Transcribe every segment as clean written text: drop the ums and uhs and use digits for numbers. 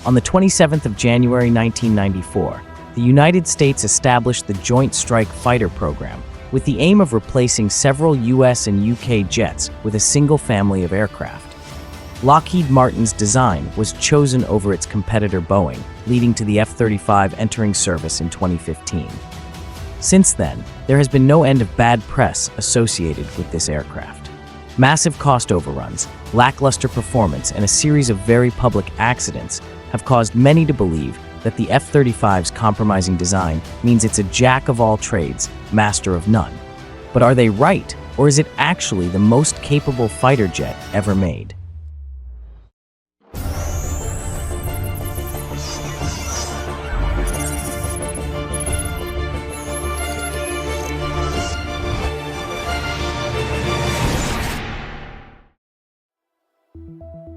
On the 27th of January 1994, the United States established the Joint Strike Fighter program with the aim of replacing several US and UK jets with a single family of aircraft. Lockheed Martin's design was chosen over its competitor Boeing, leading to the F-35 entering service in 2015. Since then, there has been no end of bad press associated with this aircraft. Massive cost overruns, lackluster performance, and a series of very public accidents have caused many to believe that the F-35's compromising design means it's a jack of all trades, master of none. But are they right, or is it actually the most capable fighter jet ever made?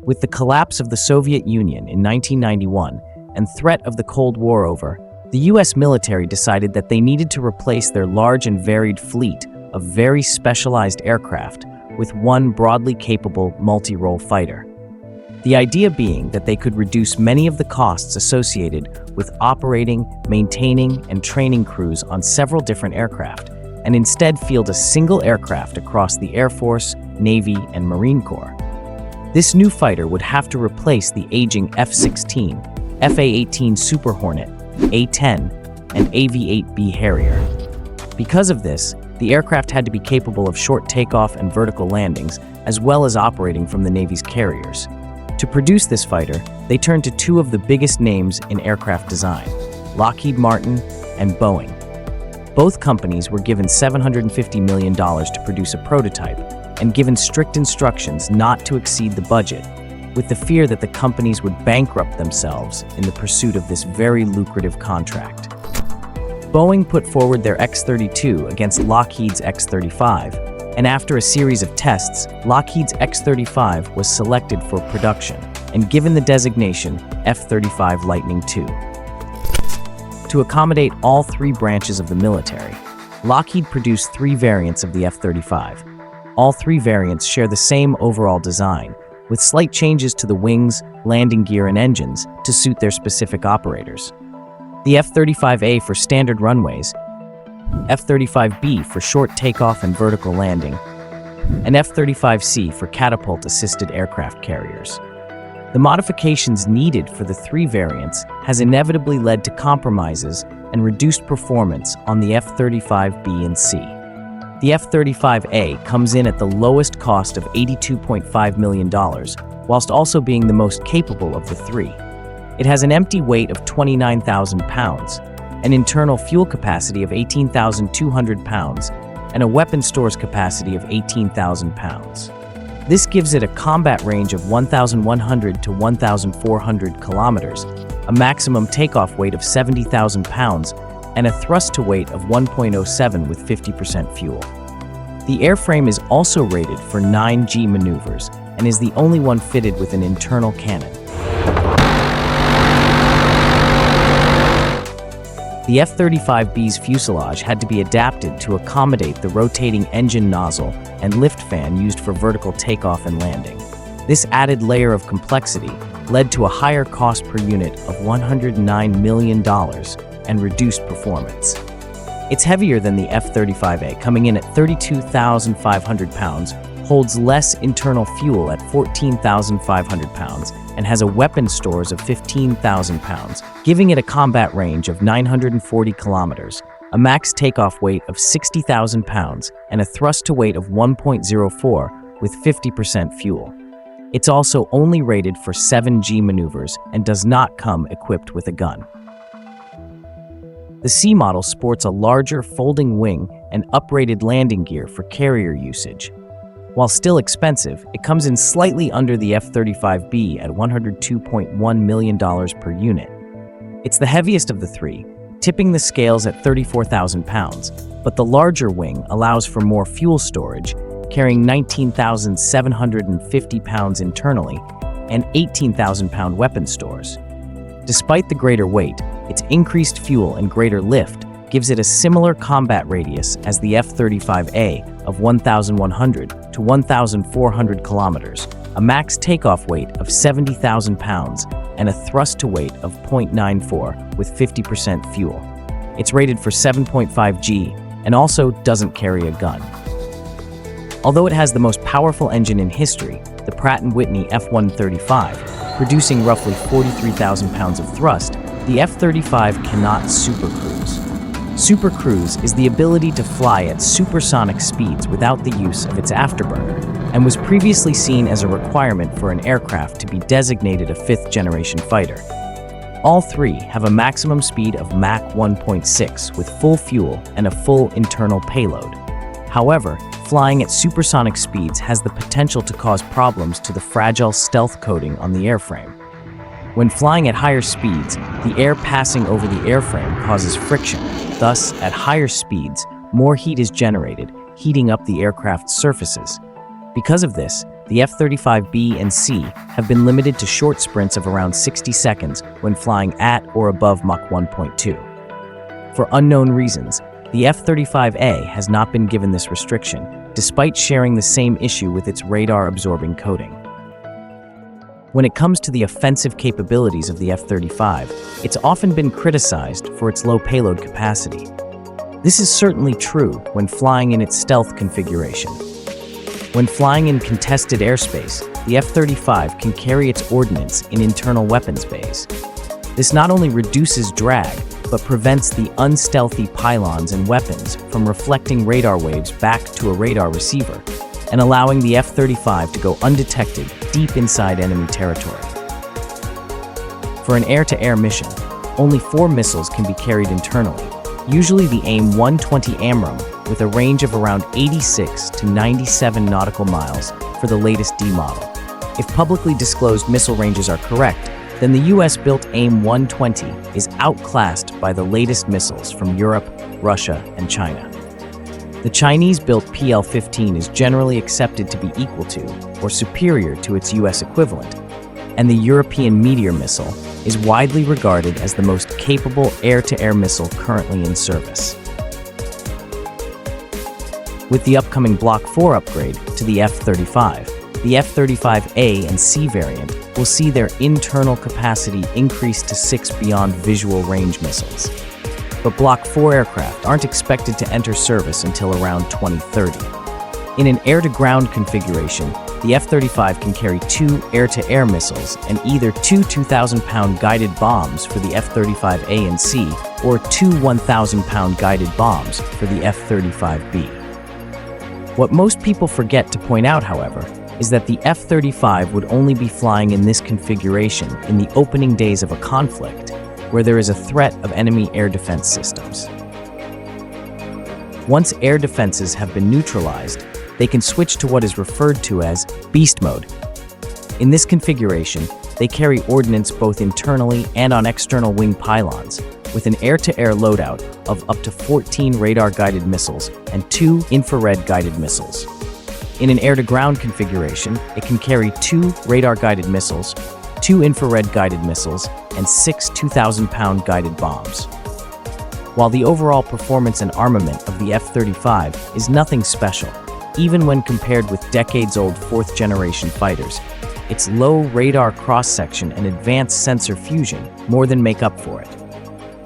With the collapse of the Soviet Union in 1991 and threat of the Cold War over, the US military decided that they needed to replace their large and varied fleet of very specialized aircraft with one broadly capable multi-role fighter. The idea being that they could reduce many of the costs associated with operating, maintaining, and training crews on several different aircraft, and instead field a single aircraft across the Air Force, Navy, and Marine Corps. This new fighter would have to replace the aging F-16, F/A-18 Super Hornet, A-10, and AV-8B Harrier. Because of this, the aircraft had to be capable of short takeoff and vertical landings, as well as operating from the Navy's carriers. To produce this fighter, they turned to two of the biggest names in aircraft design, Lockheed Martin and Boeing. Both companies were given $750 million to produce a prototype and given strict instructions not to exceed the budget, with the fear that the companies would bankrupt themselves in the pursuit of this very lucrative contract. Boeing put forward their X-32 against Lockheed's X-35, and after a series of tests, Lockheed's X-35 was selected for production and given the designation F-35 Lightning II. To accommodate all three branches of the military, Lockheed produced three variants of the F-35. All three variants share the same overall design, with slight changes to the wings, landing gear, and engines to suit their specific operators. The F-35A for standard runways, F-35B for short takeoff and vertical landing, and F-35C for catapult-assisted aircraft carriers. The modifications needed for the three variants has inevitably led to compromises and reduced performance on the F-35B and C. The F-35A comes in at the lowest cost of $82.5 million, whilst also being the most capable of the three. It has an empty weight of 29,000 pounds, an internal fuel capacity of 18,200 pounds, and a weapon stores capacity of 18,000 pounds. This gives it a combat range of 1,100 to 1,400 kilometers, a maximum takeoff weight of 70,000 pounds, and a thrust-to-weight of 1.07 with 50% fuel. The airframe is also rated for 9G maneuvers and is the only one fitted with an internal cannon. The F-35B's fuselage had to be adapted to accommodate the rotating engine nozzle and lift fan used for vertical takeoff and landing. This added layer of complexity led to a higher cost per unit of $109 million and reduced performance. It's heavier than the F-35A, coming in at 32,500 pounds, holds less internal fuel at 14,500 pounds, and has a weapon stores of 15,000 pounds, giving it a combat range of 940 kilometers, a max takeoff weight of 60,000 pounds, and a thrust-to-weight of 1.04 with 50% fuel. It's also only rated for 7G maneuvers and does not come equipped with a gun. The C model sports a larger folding wing and uprated landing gear for carrier usage. While still expensive, it comes in slightly under the F-35B at $102.1 million per unit. It's the heaviest of the three, tipping the scales at 34,000 pounds, but the larger wing allows for more fuel storage, carrying 19,750 pounds internally and 18,000 pound weapon stores. Despite the greater weight, its increased fuel and greater lift gives it a similar combat radius as the F-35A of 1,100 to 1,400 kilometers, a max takeoff weight of 70,000 pounds, and a thrust to weight of 0.94 with 50% fuel. It's rated for 7.5 G and also doesn't carry a gun. Although it has the most powerful engine in history, the Pratt & Whitney F-135, producing roughly 43,000 pounds of thrust, the F-35 cannot supercruise. Supercruise is the ability to fly at supersonic speeds without the use of its afterburner, and was previously seen as a requirement for an aircraft to be designated a fifth-generation fighter. All three have a maximum speed of Mach 1.6 with full fuel and a full internal payload. However, flying at supersonic speeds has the potential to cause problems to the fragile stealth coating on the airframe. When flying at higher speeds, the air passing over the airframe causes friction. Thus, at higher speeds, more heat is generated, heating up the aircraft's surfaces. Because of this, the F-35B and C have been limited to short sprints of around 60 seconds when flying at or above Mach 1.2. For unknown reasons, the F-35A has not been given this restriction, despite sharing the same issue with its radar-absorbing coating. When it comes to the offensive capabilities of the F-35, it's often been criticized for its low payload capacity. This is certainly true when flying in its stealth configuration. When flying in contested airspace, the F-35 can carry its ordnance in internal weapons bays. This not only reduces drag, but prevents the unstealthy pylons and weapons from reflecting radar waves back to a radar receiver, and allowing the F-35 to go undetected deep inside enemy territory. For an air-to-air mission, only 4 missiles can be carried internally, usually the AIM-120 AMRAAM, with a range of around 86 to 97 nautical miles for the latest D model. If publicly disclosed missile ranges are correct, then the US-built AIM-120 is outclassed by the latest missiles from Europe, Russia, and China. The Chinese-built PL-15 is generally accepted to be equal to or superior to its US equivalent, and the European Meteor missile is widely regarded as the most capable air-to-air missile currently in service. With the upcoming Block 4 upgrade to the F-35, the F-35A and C variant will see their internal capacity increase to 6 beyond visual range missiles. But Block 4 aircraft aren't expected to enter service until around 2030. In an air-to-ground configuration, the F-35 can carry 2 air-to-air missiles and either 2 2,000-pound guided bombs for the F-35A and C or 2 1,000-pound guided bombs for the F-35B. What most people forget to point out, however, is that the F-35 would only be flying in this configuration in the opening days of a conflict, where there is a threat of enemy air defense systems. Once air defenses have been neutralized, they can switch to what is referred to as beast mode. In this configuration, they carry ordnance both internally and on external wing pylons, with an air-to-air loadout of up to 14 radar-guided missiles and 2 infrared-guided missiles. In an air-to-ground configuration, it can carry 2 radar-guided missiles, 2 infrared-guided missiles, and 6 2,000-pound guided bombs. While the overall performance and armament of the F-35 is nothing special, even when compared with decades-old fourth-generation fighters, its low radar cross-section and advanced sensor fusion more than make up for it.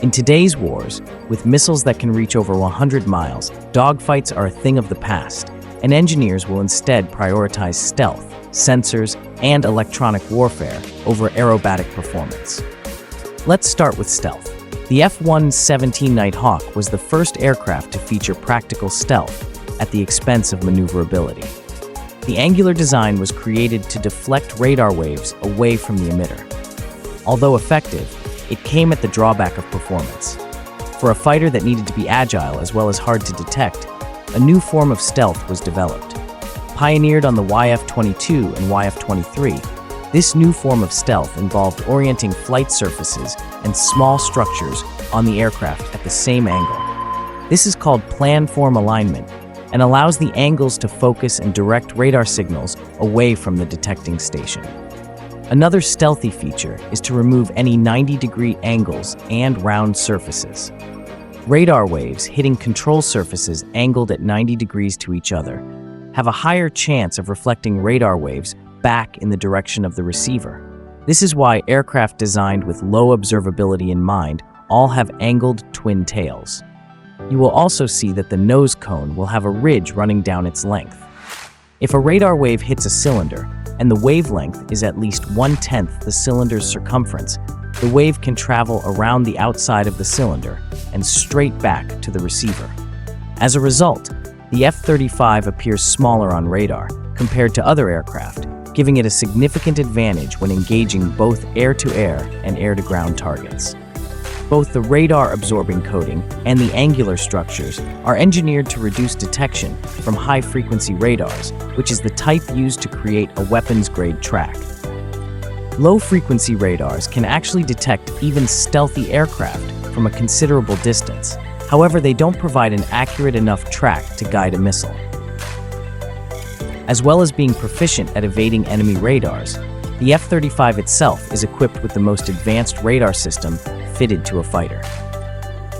In today's wars, with missiles that can reach over 100 miles, dogfights are a thing of the past, and engineers will instead prioritize stealth, sensors, and electronic warfare over aerobatic performance. Let's start with stealth. The F-117 Nighthawk was the first aircraft to feature practical stealth at the expense of maneuverability. The angular design was created to deflect radar waves away from the emitter. Although effective, it came at the drawback of performance. For a fighter that needed to be agile as well as hard to detect, a new form of stealth was developed. Pioneered on the YF-22 and YF-23, this new form of stealth involved orienting flight surfaces and small structures on the aircraft at the same angle. This is called planform alignment and allows the angles to focus and direct radar signals away from the detecting station. Another stealthy feature is to remove any 90-degree angles and round surfaces. Radar waves hitting control surfaces angled at 90 degrees to each other have a higher chance of reflecting radar waves back in the direction of the receiver. This is why aircraft designed with low observability in mind all have angled twin tails. You will also see that the nose cone will have a ridge running down its length. If a radar wave hits a cylinder, and the wavelength is at least 1/10 the cylinder's circumference, the wave can travel around the outside of the cylinder and straight back to the receiver. As a result, the F-35 appears smaller on radar compared to other aircraft, giving it a significant advantage when engaging both air-to-air and air-to-ground targets. Both the radar-absorbing coating and the angular structures are engineered to reduce detection from high-frequency radars, which is the type used to create a weapons-grade track. Low-frequency radars can actually detect even stealthy aircraft from a considerable distance. However, they don't provide an accurate enough track to guide a missile. As well as being proficient at evading enemy radars, the F-35 itself is equipped with the most advanced radar system fitted to a fighter.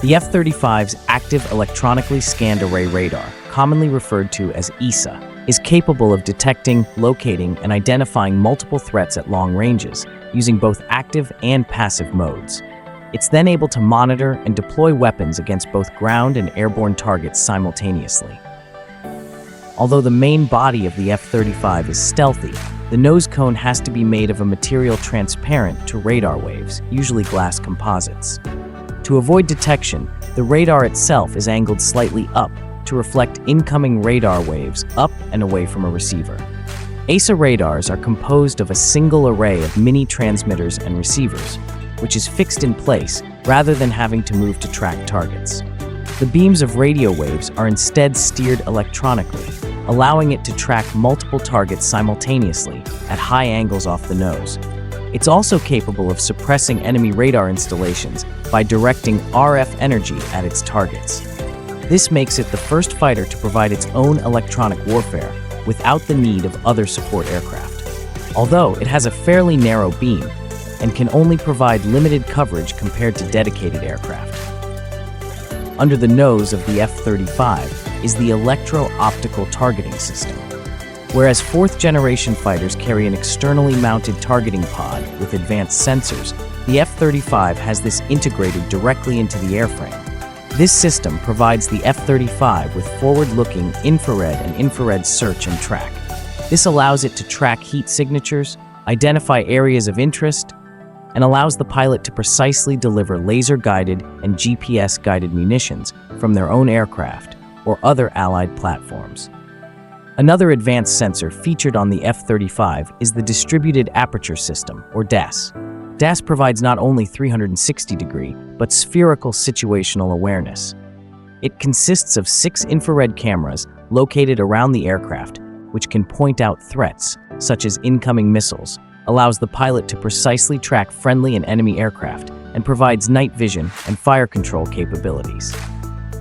The F-35's Active Electronically Scanned Array Radar, commonly referred to as ESA, is capable of detecting, locating, and identifying multiple threats at long ranges, using both active and passive modes. It's then able to monitor and deploy weapons against both ground and airborne targets simultaneously. Although the main body of the F-35 is stealthy, the nose cone has to be made of a material transparent to radar waves, usually glass composites. To avoid detection, the radar itself is angled slightly up to reflect incoming radar waves up and away from a receiver. ESA radars are composed of a single array of mini transmitters and receivers, which is fixed in place rather than having to move to track targets. The beams of radio waves are instead steered electronically, allowing it to track multiple targets simultaneously at high angles off the nose. It's also capable of suppressing enemy radar installations by directing RF energy at its targets. This makes it the first fighter to provide its own electronic warfare without the need of other support aircraft. Although it has a fairly narrow beam and can only provide limited coverage compared to dedicated aircraft. Under the nose of the F-35 is the electro-optical targeting system. Whereas fourth-generation fighters carry an externally mounted targeting pod with advanced sensors, the F-35 has this integrated directly into the airframe. This system provides the F-35 with forward-looking infrared and infrared search and track. This allows it to track heat signatures, identify areas of interest, and allows the pilot to precisely deliver laser-guided and GPS-guided munitions from their own aircraft or other allied platforms. Another advanced sensor featured on the F-35 is the Distributed Aperture System, or DAS. DAS provides not only 360-degree, but spherical situational awareness. It consists of 6 infrared cameras located around the aircraft, which can point out threats, such as incoming missiles, allows the pilot to precisely track friendly and enemy aircraft, and provides night vision and fire control capabilities.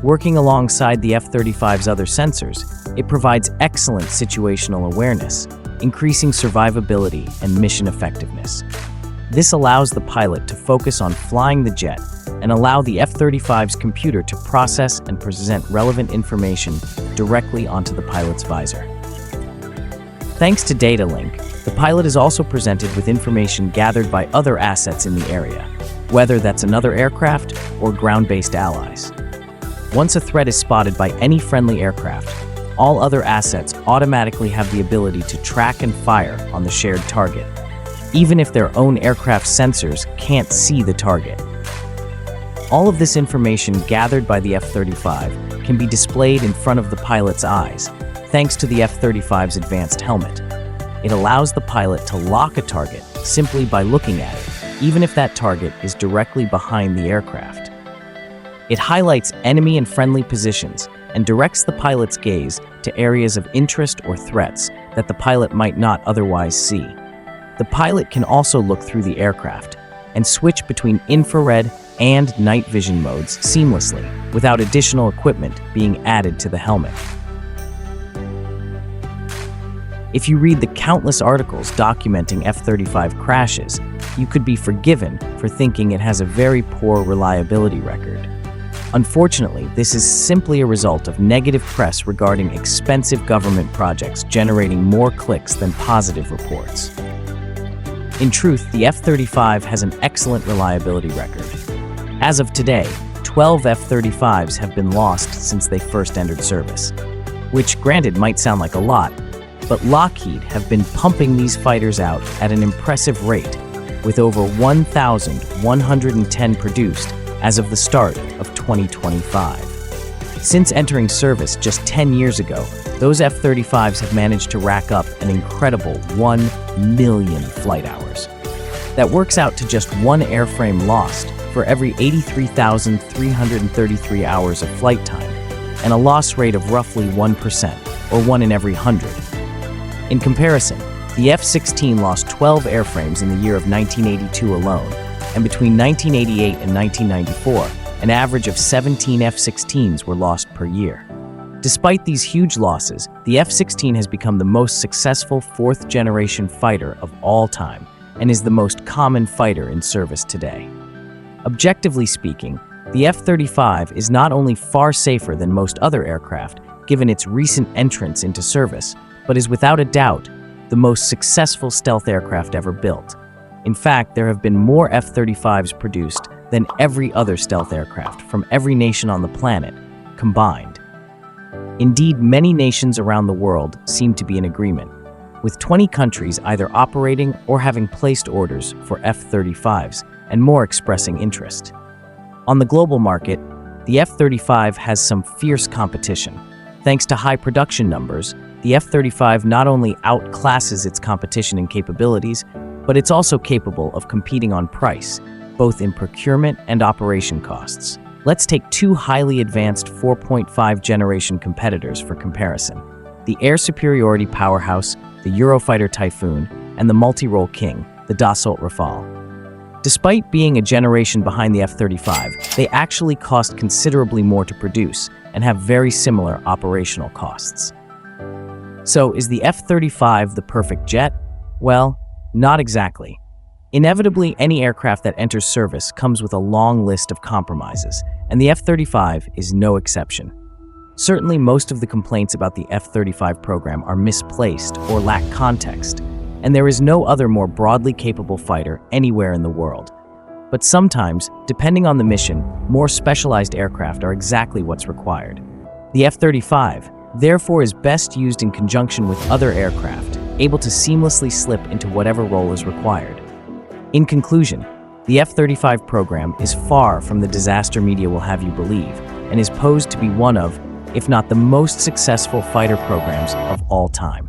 Working alongside the F-35's other sensors, it provides excellent situational awareness, increasing survivability and mission effectiveness. This allows the pilot to focus on flying the jet and allow the F-35's computer to process and present relevant information directly onto the pilot's visor. Thanks to data link, the pilot is also presented with information gathered by other assets in the area, whether that's another aircraft or ground-based allies. Once a threat is spotted by any friendly aircraft, all other assets automatically have the ability to track and fire on the shared target, even if their own aircraft sensors can't see the target. All of this information gathered by the F-35 can be displayed in front of the pilot's eyes, thanks to the F-35's advanced helmet. It allows the pilot to lock a target simply by looking at it, even if that target is directly behind the aircraft. It highlights enemy and friendly positions and directs the pilot's gaze to areas of interest or threats that the pilot might not otherwise see. The pilot can also look through the aircraft and switch between infrared and night vision modes seamlessly, without additional equipment being added to the helmet. If you read the countless articles documenting F-35 crashes, you could be forgiven for thinking it has a very poor reliability record. Unfortunately, this is simply a result of negative press regarding expensive government projects generating more clicks than positive reports. In truth, the F-35 has an excellent reliability record. As of today, 12 F-35s have been lost since they first entered service, which granted might sound like a lot, but Lockheed have been pumping these fighters out at an impressive rate, with over 1,110 produced as of the start of 2025. Since entering service just 10 years ago, those F-35s have managed to rack up an incredible 1 million flight hours. That works out to just one airframe lost for every 83,333 hours of flight time, and a loss rate of roughly 1%, or 1 in every 100. In comparison, the F-16 lost 12 airframes in the year of 1982 alone, and between 1988 and 1994, an average of 17 F-16s were lost per year. Despite these huge losses, the F-16 has become the most successful fourth-generation fighter of all time and is the most common fighter in service today. Objectively speaking, the F-35 is not only far safer than most other aircraft, given its recent entrance into service, but is without a doubt the most successful stealth aircraft ever built. In fact, there have been more F-35s produced than every other stealth aircraft from every nation on the planet combined. Indeed, many nations around the world seem to be in agreement, with 20 countries either operating or having placed orders for F-35s, and more expressing interest. On the global market, the F-35 has some fierce competition. Thanks to high production numbers, the F-35 not only outclasses its competition in capabilities, but it's also capable of competing on price, both in procurement and operation costs. Let's take two highly advanced 4.5 generation competitors for comparison: the air superiority powerhouse, the Eurofighter Typhoon, and the multi-role king, the Dassault Rafale. Despite being a generation behind the F-35, they actually cost considerably more to produce and have very similar operational costs. So, is the F-35 the perfect jet? Well, not exactly. Inevitably, any aircraft that enters service comes with a long list of compromises, and the F-35 is no exception. Certainly, most of the complaints about the F-35 program are misplaced or lack context, and there is no other more broadly capable fighter anywhere in the world. But sometimes, depending on the mission, more specialized aircraft are exactly what's required. The F-35, therefore, is best used in conjunction with other aircraft, able to seamlessly slip into whatever role is required. In conclusion, the F-35 program is far from the disaster media will have you believe, and is posed to be one of, if not the most successful fighter programs of all time.